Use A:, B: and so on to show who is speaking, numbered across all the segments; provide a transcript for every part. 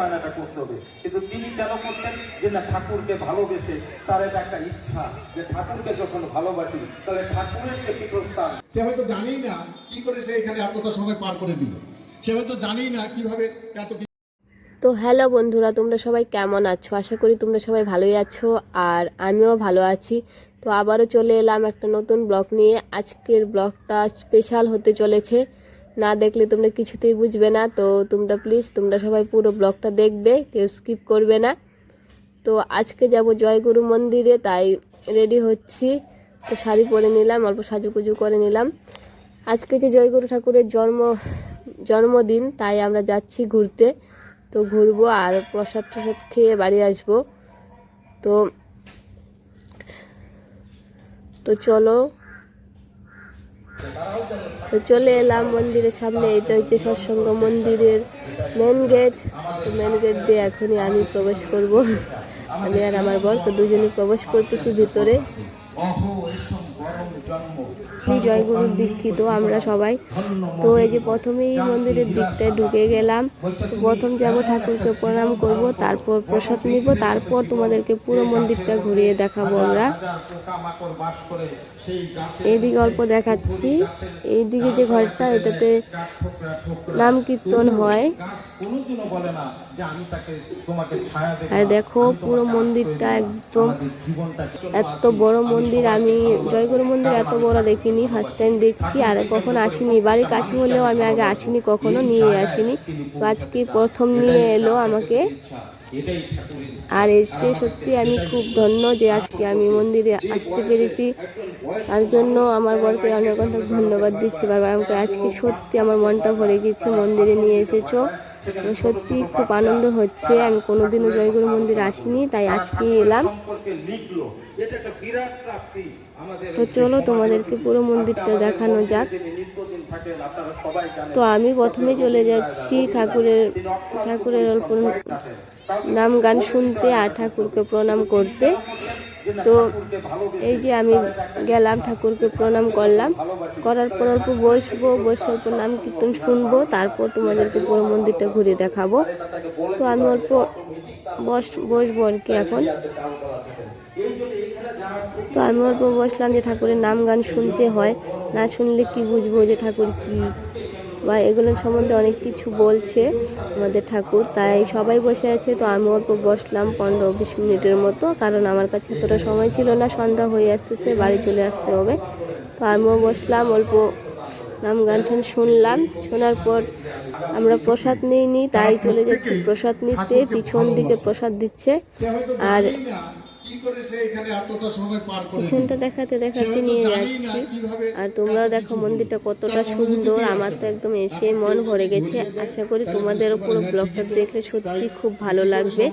A: বায়নাটা করতে হবে, কিন্তু তিনি কেন করতেন? যে না, ঠাকুরকে ভালোবেসে তার এটা একটা ইচ্ছা যে ঠাকুরকে যখন ভালোবাসি তাহলে ঠাকুরের যে পীঠস্থান।
B: সে হয়তো জানেই না কি করে সে এখানে এতটা সময় পার করে দিল, সে হয়তো জানেই না কিভাবে এত।
C: তো হ্যালো বন্ধুরা, তোমরা সবাই কেমন আছো? আশা করি তোমরা সবাই ভালোই আছো, আর আমিও ভালো আছি। তো আবারও চলে এলাম একটা নতুন ব্লগ নিয়ে। আজকের ব্লগটা স্পেশাল হতে চলেছে, না দেখলে তোমরা কিছুতেই বুঝবে না। তো তোমরা সবাই পুরো ব্লগটা দেখবে, কেউ স্কিপ করবে না। তো আজকে যাব জয়গুরু মন্দিরে, তাই রেডি হচ্ছি। তো শাড়ি পরে নিলাম, অল্প সাজুগুজু করে নিলাম। আজকে যে জয়গুরু ঠাকুরের জন্মদিন, তাই আমরা যাচ্ছি ঘুরতে। তো ঘুরবো আর প্রসাদ খেয়ে বাড়ি আসবো। তো চলে এলাম মন্দিরের সামনে। এটা হচ্ছে সৎসঙ্গ মন্দিরের মেন গেট। তো মেন গেট দিয়ে এখনই আমি প্রবেশ করব, আমি আর আমার বর। তো দুজনই প্রবেশ করতেছি ভিতরে। জয়গুরুর দীক্ষিত আমরা সবাই। তো এই যে প্রথমেই মন্দিরের দিকটায় ঢুকে গেলাম। তো প্রথম যাব, ঠাকুরকে প্রণাম করব, তারপর প্রসাদ নিব, তারপর তোমাদেরকে পুরো মন্দিরটা ঘুরিয়ে দেখাবো আমরা। এইদিকে অল্প দেখাচ্ছি, এইদিকে যে ঘরটা, এটাতে নাম কীর্তন হয়। আর দেখো পুরো মন্দিরটা একদম এত বড় মন্দির। আমি জয়গুরু মন্দির এত বড় দেখিনি, ফার্স্ট টাইম দেখছি। আর কখনো আসিনি, বাড়ির কাছে হলেও আমি আগে আসিনি, কখনো নিয়ে আসিনি। তো আজকে প্রথম নিয়ে এলো আমাকে। আর এসে সত্যি আমি খুব ধন্য যে আজকে আমি মন্দিরে আসতে পেরেছি। তার জন্য আমার বরকে অনেক অনেক ধন্যবাদ দিচ্ছি বারবার। আমাকে আজকে সত্যি আমার মনটা ভরে গেছে, মন্দিরে নিয়ে এসেছো, সত্যি খুব আনন্দ হচ্ছে। আমি কোনোদিনও জয়গুরু মন্দিরে আসিনি, তাই আজকে এলাম। তো চলো তোমাদেরকে পুরো মন্দিরটা দেখানো যাক। তো আমি প্রথমে চলে যাচ্ছি ঠাকুরের অল্প নাম গান শুনতে আর ঠাকুরকে প্রণাম করতে। তো এই যে আমি গেলাম, ঠাকুরকে প্রণাম করলাম, করার পর অল্প বসে অল্প নাম কীর্তন শুনবো, তারপর তোমাদেরকে পুরো মন্দিরটা ঘুরে দেখাবো। তো আমি অল্প বসবো আর কি এখন। তো আমি অল্প বসলাম, যে ঠাকুরের নাম গান শুনতে হয়, না শুনলে কি বুঝবো যে ঠাকুর কি, বা এগুলোর সম্বন্ধে অনেক কিছু বলছে আমাদের ঠাকুর। তাই সবাই বসে আছে, তো আমি অল্প বসলাম 15-20 মিনিটের মতো, কারণ আমার কাছে এতটা সময় ছিল না, সন্ধ্যা হয়ে আসতেছে, বাড়ি চলে আসতে হবে। তো আমিও বসলাম, অল্প নাম গান টান শুনলাম। শোনার পর আমরা প্রসাদ নিইনি, তাই চলে যাচ্ছি প্রসাদ নিতে। পিছন দিকে প্রসাদ দিচ্ছে, আর পিছনটা দেখাতে নিয়ে যাচ্ছি। আর তোমরাও দেখো মন্দিরটা কতটা সুন্দর। আমার তো একদম এসে মন ভরে গেছে। আশা করি তোমাদেরও পুরো ব্লগটা দেখলে সত্যি খুব ভালো লাগবে।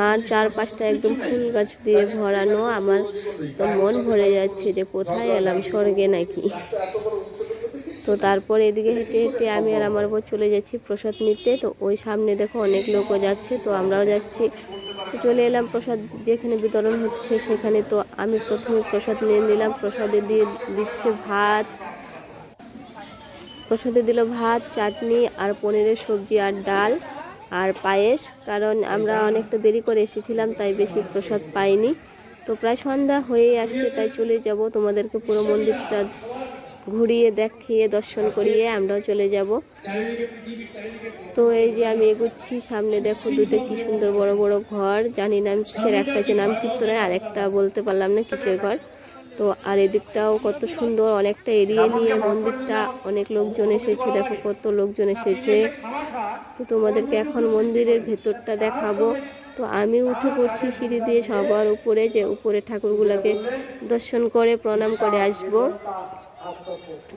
C: আর চারপাশটা একদম ফুল গাছ দিয়ে ভরানো। আমার তো মন ভরে যাচ্ছে যে কোথায় এলাম, স্বর্গে নাকি। তো তারপর এদিকে হেঁটে হেঁটে আমি আর আমার বউ চলে যাচ্ছি প্রসাদ নিতে। তো ওই সামনে দেখো অনেক লোকও যাচ্ছে, তো আমরাও যাচ্ছি। চলে এলাম প্রসাদ যেখানে বিতরণ হচ্ছে সেখানে। তো আমি প্রথমে প্রসাদ নিয়ে নিলাম। প্রসাদে দিল ভাত, চাটনি আর পনিরের সবজি আর ডাল আর পায়েস। কারণ আমরা অনেকটা দেরি করে এসেছিলাম, তাই বেশি প্রসাদ পাইনি। তো প্রায় সন্ধ্যা হয়ে আসছে, তাই চলে যাব। তোমাদেরকে পুরো মন্দিরটা ঘুরিয়ে দেখিয়ে দর্শন করিয়ে আমরাও চলে যাব। তো এই যে আমি এগুচ্ছি, সামনে দেখো দুটো কি সুন্দর বড় বড় ঘর। জানি না কিসের, একটা হচ্ছে নাম কীর্তনের, আর একটা বলতে পারলাম না কিসের ঘর। তো আর এদিকটাও কত সুন্দর, অনেকটা এরিয়ে নিয়ে মন্দিরটা, অনেক লোকজন এসেছে, দেখো কত লোকজন এসেছে। তো তোমাদেরকে এখন মন্দিরের ভেতরটা দেখাবো। তো আমি উঠে পড়ছি সিঁড়ি দিয়ে সবার উপরে, যে উপরে ঠাকুরগুলোকে দর্শন করে প্রণাম করে আসব।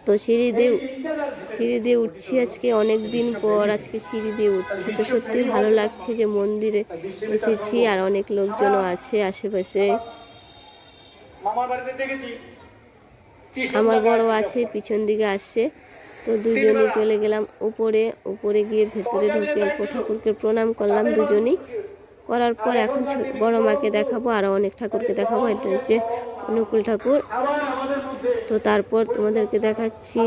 C: তো সিঁড়ি দিয়ে উঠছি, আজকে অনেক দিন পর আজকে সিঁড়ি দিয়ে উঠছি। তো সত্যি ভালো লাগছে যে মন্দিরে এসেছি, আর অনেক লোকজনও আছে আশেপাশে। আমার বড় আছে, পিছন দিকে আসছে। তো দুজনেই চলে গেলাম উপরে গিয়ে ভেতরে ঢুকে অল্প ঠাকুরকে প্রণাম করলাম দুজনেই। করার পর এখন বড় মাকে দেখাবো, আরও অনেক ঠাকুরকে দেখাবো। এটা হচ্ছে অনুকূল ঠাকুর। তো তারপর তোমাদেরকে দেখাচ্ছি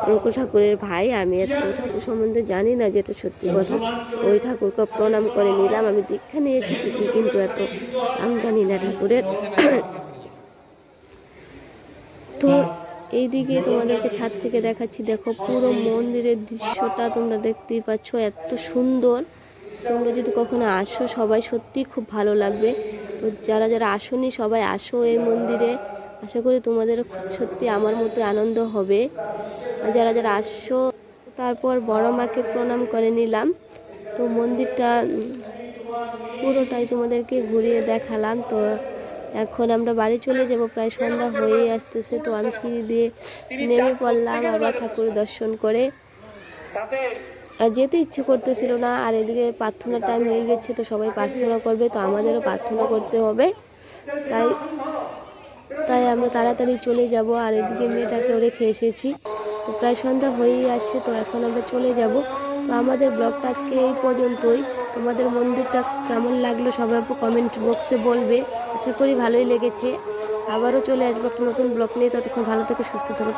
C: অনুকূল ঠাকুরের ভাই। আমি এত ঠাকুর সম্বন্ধে জানি না, যেটা সত্যি কথা। ওই ঠাকুরকে প্রণাম করে নিলাম। আমি দীক্ষা নিয়েছি ঠিকই, কিন্তু এত আমি জানি না ঠাকুরের। তো এইদিকে তোমাদেরকে ছাদ থেকে দেখাচ্ছি, দেখো পুরো মন্দিরের দৃশ্যটা তোমরা দেখতেই পাচ্ছ, এত সুন্দর। তোমরা যদি কখনো আসো সবাই সত্যি খুব ভালো লাগবে। তো যারা যারা আসোনি সবাই আসো এই মন্দিরে, আশা করি তোমাদের সত্যি আমার মতো আনন্দ হবে। আর যারা যারা আসছো, তারপর বড় মাকে প্রণাম করে নিলাম। তো মন্দিরটা পুরোটাই তোমাদেরকে ঘুরিয়ে দেখালাম। তো এখন আমরা বাড়ি চলে যাব, প্রায় সন্ধ্যা হয়েই আসতেছে। তো আমি সিঁড়ি দিয়ে নেমে পড়লাম আবার ঠাকুর দর্শন করে। আর যেতে ইচ্ছে করতেছিল না, আর এদিকে প্রার্থনার টাইম হয়ে গেছে, তো সবাই প্রার্থনা করবে, তো আমাদেরও প্রার্থনা করতে হবে। তাই আমরা তাড়াতাড়ি চলে যাব। আর এদিকে মেয়েটাকেও রেখে এসেছি, তো প্রায় সন্ধ্যা হয়েই আসছে। তো এখন আমরা চলে যাব। তো আমাদের ব্লগটা আজকে এই পর্যন্তই। তোমাদের মন্দিরটা কেমন লাগলো সবাই কমেন্ট বক্সে বলবে। আশা করি ভালোই লেগেছে। আবারও চলে আসবো একটা নতুন ব্লগ নিয়ে। ততক্ষণ ভালো থেকে সুস্থ থাকো।